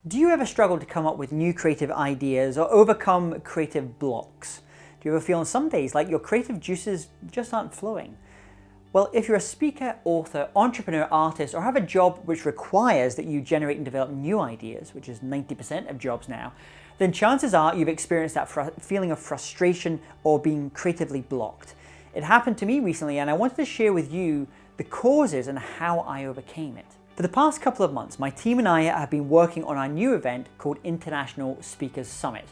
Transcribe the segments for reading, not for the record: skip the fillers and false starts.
Do you ever struggle to come up with new creative ideas or overcome creative blocks? Do you ever feel on some days like your creative juices just aren't flowing? Well, if you're a speaker, author, entrepreneur, artist, or have a job which requires that you generate and develop new ideas, which is 90% of jobs now, then chances are you've experienced that feeling of frustration or being creatively blocked. It happened to me recently, and I wanted to share with you the causes and how I overcame it. For the past couple of months, my team and I have been working on our new event called International Speakers Summit.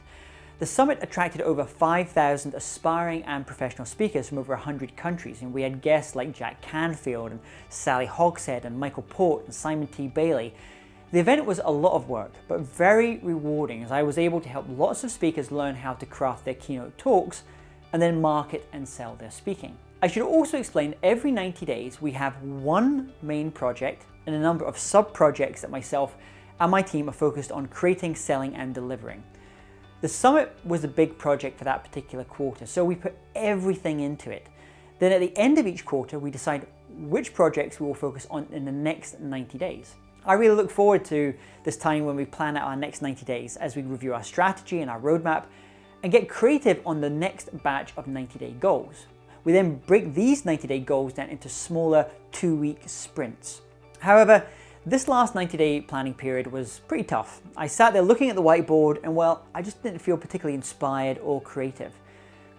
The summit attracted over 5,000 aspiring and professional speakers from over 100 countries, and we had guests like Jack Canfield and Sally Hogshead and Michael Port and Simon T. Bailey. The event was a lot of work, but very rewarding, as I was able to help lots of speakers learn how to craft their keynote talks and then market and sell their speaking. I should also explain every 90 days we have one main project and a number of sub-projects that myself and my team are focused on creating, selling and delivering. The summit was a big project for that particular quarter, so we put everything into it. Then at the end of each quarter, we decide which projects we will focus on in the next 90 days. I really look forward to this time when we plan out our next 90 days as we review our strategy and our roadmap and get creative on the next batch of 90-day goals. We then break these 90-day goals down into smaller 2-week sprints. However, this last 90-day planning period was pretty tough. I sat there looking at the whiteboard and, well, I just didn't feel particularly inspired or creative.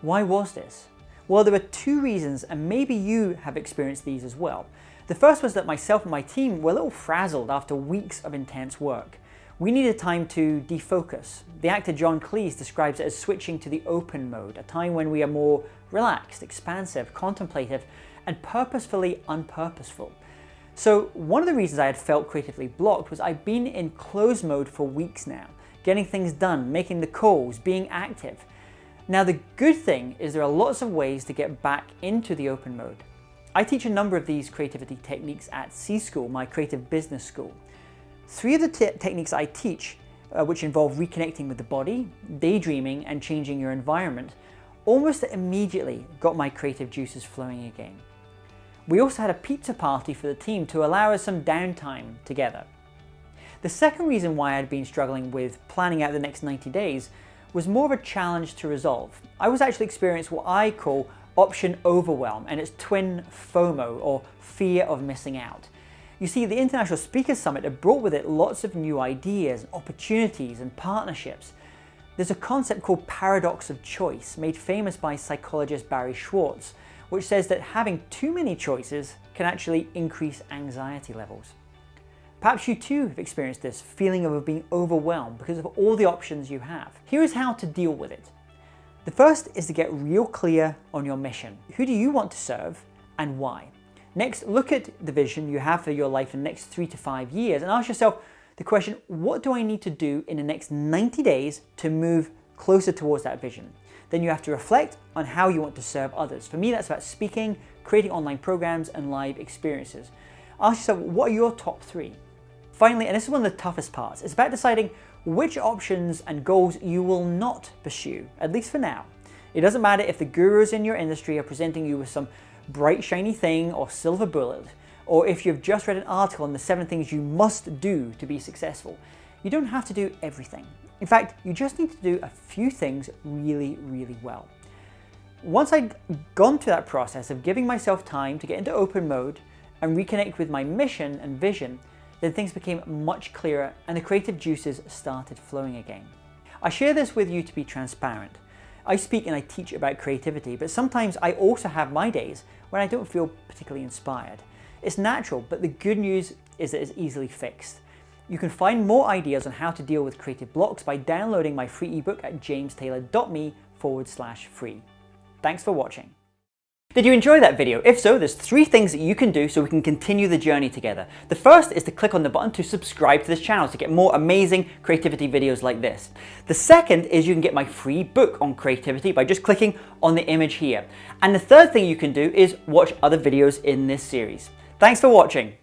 Why was this? Well, there were two reasons, and maybe you have experienced these as well. The first was that myself and my team were a little frazzled after weeks of intense work. We needed time to defocus. The actor John CLEESE describes it as switching to the open mode, a time when we are more relaxed, expansive, contemplative, and purposefully unpurposeful. So one of the reasons I had felt creatively blocked was I'd been in closed mode for weeks now, getting things done, making the calls, being active. Now the good thing is there are lots of ways to get back into the open mode. I teach a number of these creativity techniques at C-School, my creative business school. 3 of the techniques I teach, which involve reconnecting with the body, daydreaming, and changing your environment, almost immediately got my creative juices flowing again. We also had a pizza party for the team to allow us some downtime together. The second reason why I'd been struggling with planning out the next 90 days was more of a challenge to resolve. I was actually experiencing what I call option overwhelm, and it's twin FOMO, or fear of missing out. You see, the International Speakers Summit had brought with it lots of new ideas, opportunities and partnerships. There's a concept called paradox of choice, made famous by psychologist Barry Schwartz, which says that having too many choices can actually increase anxiety levels. Perhaps you too have experienced this feeling of being overwhelmed because of all the options you have. Here is how to deal with it. The first is to get real clear on your mission. Who do you want to serve and why? Next, look at the vision you have for your life in the next 3 to 5 years and ask yourself the question, what do I need to do in the next 90 days to move closer towards that vision? Then you have to reflect on how you want to serve others. For me, that's about speaking, creating online programs, and live experiences. Ask yourself, what are your top 3? Finally, and this is one of the toughest parts, it's about deciding which options and goals you will not pursue, at least for now. It doesn't matter if the gurus in your industry are presenting you with some bright, shiny thing or silver bullet, or if you've just read an article on the 7 things you must do to be successful. You don't have to do everything. In fact, you just need to do a few things really, really well. Once I'd gone through that process of giving myself time to get into open mode and reconnect with my mission and vision, then things became much clearer and the creative juices started flowing again. I share this with you to be transparent. I speak and I teach about creativity, but sometimes I also have my days when I don't feel particularly inspired. It's natural, but the good news is that it's easily fixed. You can find more ideas on how to deal with creative blocks by downloading my free ebook at jamestaylor.me/free. Thanks for watching. Did you enjoy that video? If so, there's 3 things that you can do so we can continue the journey together. The first is to click on the button to subscribe to this channel to get more amazing creativity videos like this. The second is you can get my free book on creativity by just clicking on the image here. And the third thing you can do is watch other videos in this series. Thanks for watching.